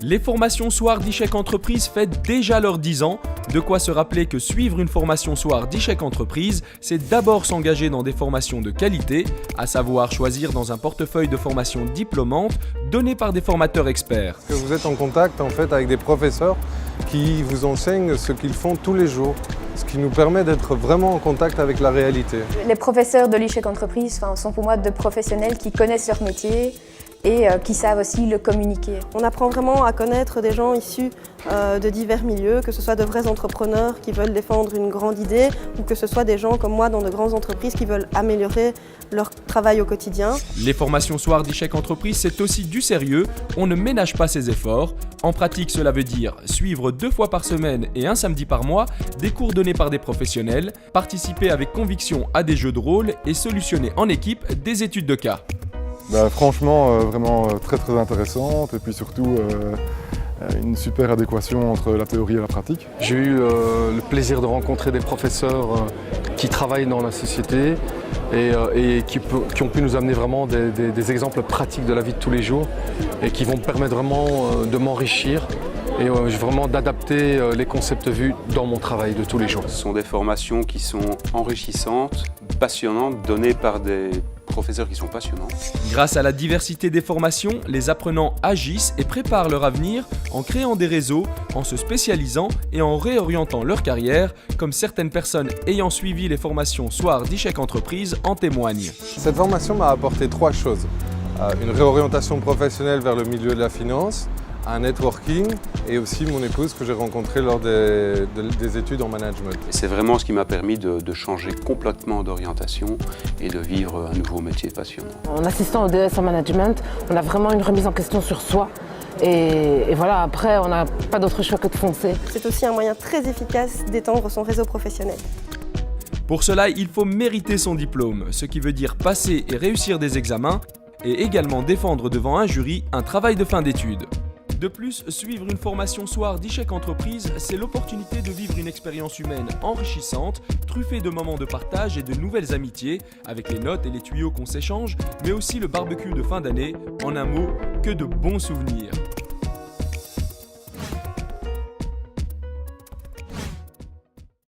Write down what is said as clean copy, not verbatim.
Les formations Soir d'e-chèque entreprise fêtent déjà leurs 10 ans. De quoi se rappeler que suivre une formation Soir d'e-chèque entreprise, c'est d'abord s'engager dans des formations de qualité, à savoir choisir dans un portefeuille de formations diplômantes donné par des formateurs experts. Que vous êtes en contact en fait avec des professeurs qui vous enseignent ce qu'ils font tous les jours, ce qui nous permet d'être vraiment en contact avec la réalité. Les professeurs de l'e-chèque entreprise sont pour moi de professionnels qui connaissent leur métier et qui savent aussi le communiquer. On apprend vraiment à connaître des gens issus de divers milieux, que ce soit de vrais entrepreneurs qui veulent défendre une grande idée ou que ce soit des gens comme moi dans de grandes entreprises qui veulent améliorer leur travail au quotidien. Les formations Soir d'e-chèque entreprise, c'est aussi du sérieux, on ne ménage pas ses efforts. En pratique, cela veut dire suivre 2 fois par semaine et un samedi par mois des cours donnés par des professionnels, participer avec conviction à des jeux de rôle et solutionner en équipe des études de cas. Franchement, vraiment très intéressante et puis surtout une super adéquation entre la théorie et la pratique. J'ai eu le plaisir de rencontrer des professeurs qui travaillent dans la société et qui ont pu nous amener vraiment des exemples pratiques de la vie de tous les jours et qui vont me permettre vraiment de m'enrichir et vraiment d'adapter les concepts vus dans mon travail de tous les jours. Ce sont des formations qui sont enrichissantes, passionnantes, données par des professeurs qui sont passionnants. Grâce à la diversité des formations, les apprenants agissent et préparent leur avenir en créant des réseaux, en se spécialisant et en réorientant leur carrière, comme certaines personnes ayant suivi les formations Soir d'e-chèque entreprise en témoignent. Cette formation m'a apporté 3 choses. Une réorientation professionnelle vers le milieu de la finance, un networking et aussi mon épouse que j'ai rencontrée lors des études en management. C'est vraiment ce qui m'a permis de changer complètement d'orientation et de vivre un nouveau métier passionnant. En assistant au DS en management, on a vraiment une remise en question sur soi. Et voilà, après, on n'a pas d'autre choix que de foncer. C'est aussi un moyen très efficace d'étendre son réseau professionnel. Pour cela, il faut mériter son diplôme, ce qui veut dire passer et réussir des examens et également défendre devant un jury un travail de fin d'études. De plus, suivre une formation Soir d'e-chèque entreprise, c'est l'opportunité de vivre une expérience humaine enrichissante, truffée de moments de partage et de nouvelles amitiés, avec les notes et les tuyaux qu'on s'échange, mais aussi le barbecue de fin d'année, en un mot, que de bons souvenirs.